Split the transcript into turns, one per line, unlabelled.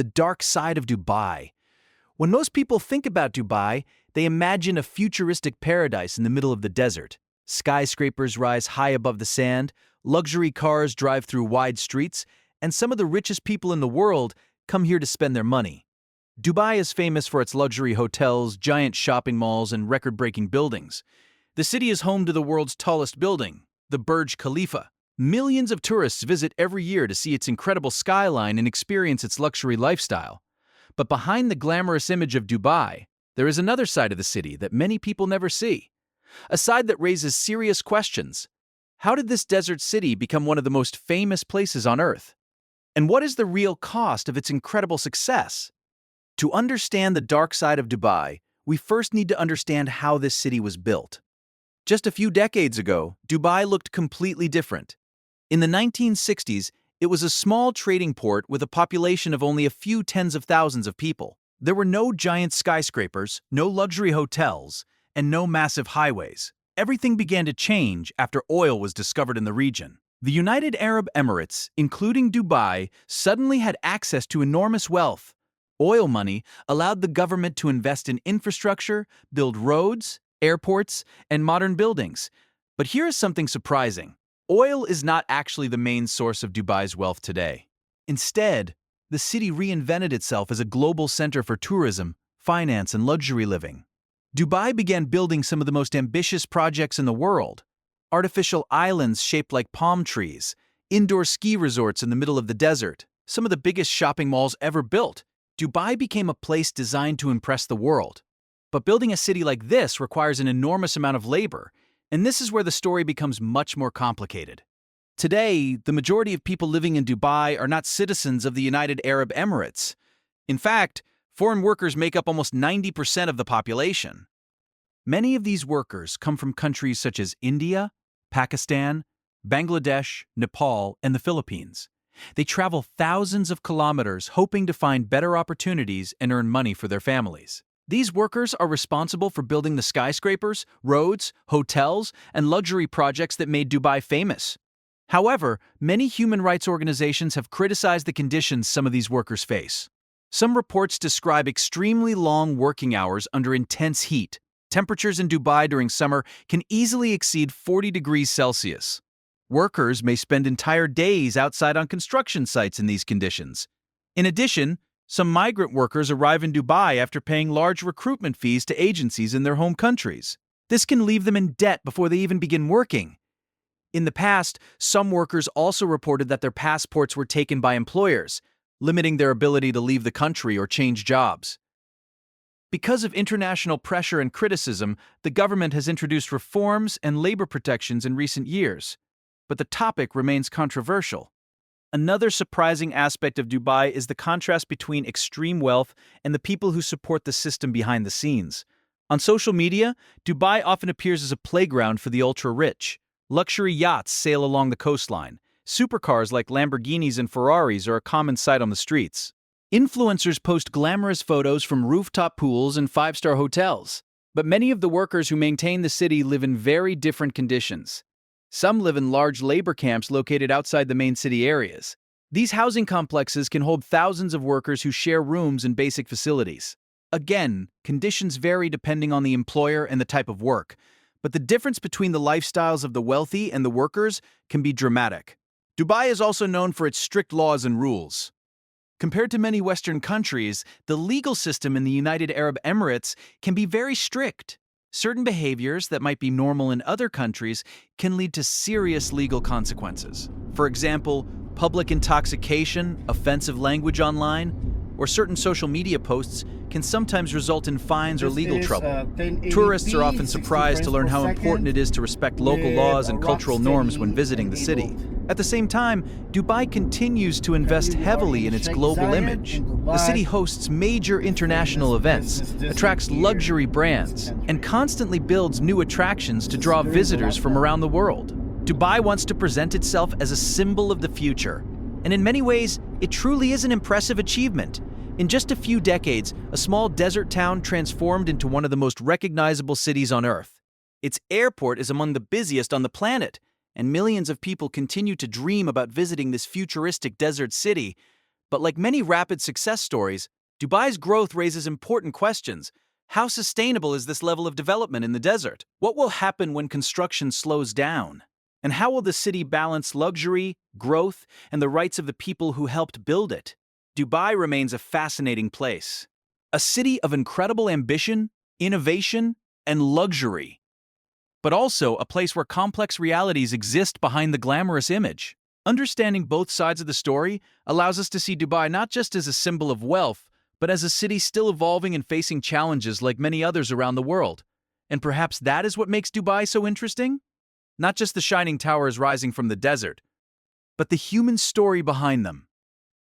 the dark side of Dubai. When most people think about Dubai, they imagine a futuristic paradise in the middle of the desert. Skyscrapers rise high above the sand, luxury cars drive through wide streets, and some of the richest people in the world come here to spend their money. Dubai is famous for its luxury hotels, giant shopping malls, and record-breaking buildings. The city is home to the world's tallest building, the Burj Khalifa. Millions of tourists visit every year to see its incredible skyline and experience its luxury lifestyle. But behind the glamorous image of Dubai, there is another side of the city that many people never see. A side that raises serious questions. How did this desert city become one of the most famous places on Earth? And what is the real cost of its incredible success? To understand the dark side of Dubai, we first need to understand how this city was built. Just a few decades ago, Dubai looked completely different. In the 1960s, it was a small trading port with a population of only a few tens of thousands of people. There were no giant skyscrapers, no luxury hotels, and no massive highways. Everything began to change after oil was discovered in the region. The United Arab Emirates, including Dubai, suddenly had access to enormous wealth. Oil money allowed the government to invest in infrastructure, build roads, airports, and modern buildings. But here is something surprising. Oil is not actually the main source of Dubai's wealth today. Instead, the city reinvented itself as a global center for tourism, finance, and luxury living. Dubai began building some of the most ambitious projects in the world. Artificial islands shaped like palm trees, indoor ski resorts in the middle of the desert, some of the biggest shopping malls ever built. Dubai became a place designed to impress the world. But building a city like this requires an enormous amount of labor, and this is where the story becomes much more complicated. Today, the majority of people living in Dubai are not citizens of the United Arab Emirates. In fact, foreign workers make up almost 90% of the population. Many of these workers come from countries such as India, Pakistan, Bangladesh, Nepal, and the Philippines. They travel thousands of kilometers hoping to find better opportunities and earn money for their families. These workers are responsible for building the skyscrapers, roads, hotels, and luxury projects that made Dubai famous. However, many human rights organizations have criticized the conditions some of these workers face. Some reports describe extremely long working hours under intense heat. Temperatures in Dubai during summer can easily exceed 40 degrees Celsius. Workers may spend entire days outside on construction sites in these conditions. In addition, some migrant workers arrive in Dubai after paying large recruitment fees to agencies in their home countries. This can leave them in debt before they even begin working. In the past, some workers also reported that their passports were taken by employers, limiting their ability to leave the country or change jobs. Because of international pressure and criticism, the government has introduced reforms and labor protections in recent years. But the topic remains controversial. Another surprising aspect of Dubai is the contrast between extreme wealth and the people who support the system behind the scenes. On social media, Dubai often appears as a playground for the ultra-rich. Luxury yachts sail along the coastline. Supercars like Lamborghinis and Ferraris are a common sight on the streets. Influencers post glamorous photos from rooftop pools and five-star hotels. But many of the workers who maintain the city live in very different conditions. Some live in large labor camps located outside the main city areas. These housing complexes can hold thousands of workers who share rooms and basic facilities. Again, conditions vary depending on the employer and the type of work, but the difference between the lifestyles of the wealthy and the workers can be dramatic. Dubai is also known for its strict laws and rules. Compared to many Western countries, the legal system in the United Arab Emirates can be very strict. Certain behaviors that might be normal in other countries can lead to serious legal consequences. For example, public intoxication, offensive language online, or certain social media posts can sometimes result in fines or legal trouble. Tourists are often surprised to learn how important it is to respect local laws and cultural norms when visiting the city. At the same time, Dubai continues to invest heavily in its global image. The city hosts major international events, attracts luxury brands, and constantly builds new attractions to draw visitors from around the world. Dubai wants to present itself as a symbol of the future, and in many ways, it truly is an impressive achievement. In just a few decades, a small desert town transformed into one of the most recognizable cities on Earth. Its airport is among the busiest on the planet, and millions of people continue to dream about visiting this futuristic desert city. But like many rapid success stories, Dubai's growth raises important questions. How sustainable is this level of development in the desert? What will happen when construction slows down? And how will the city balance luxury, growth, and the rights of the people who helped build it? Dubai remains a fascinating place. A city of incredible ambition, innovation, and luxury. But also a place where complex realities exist behind the glamorous image. Understanding both sides of the story allows us to see Dubai not just as a symbol of wealth, but as a city still evolving and facing challenges like many others around the world. And perhaps that is what makes Dubai so interesting? Not just the shining towers rising from the desert, but the human story behind them.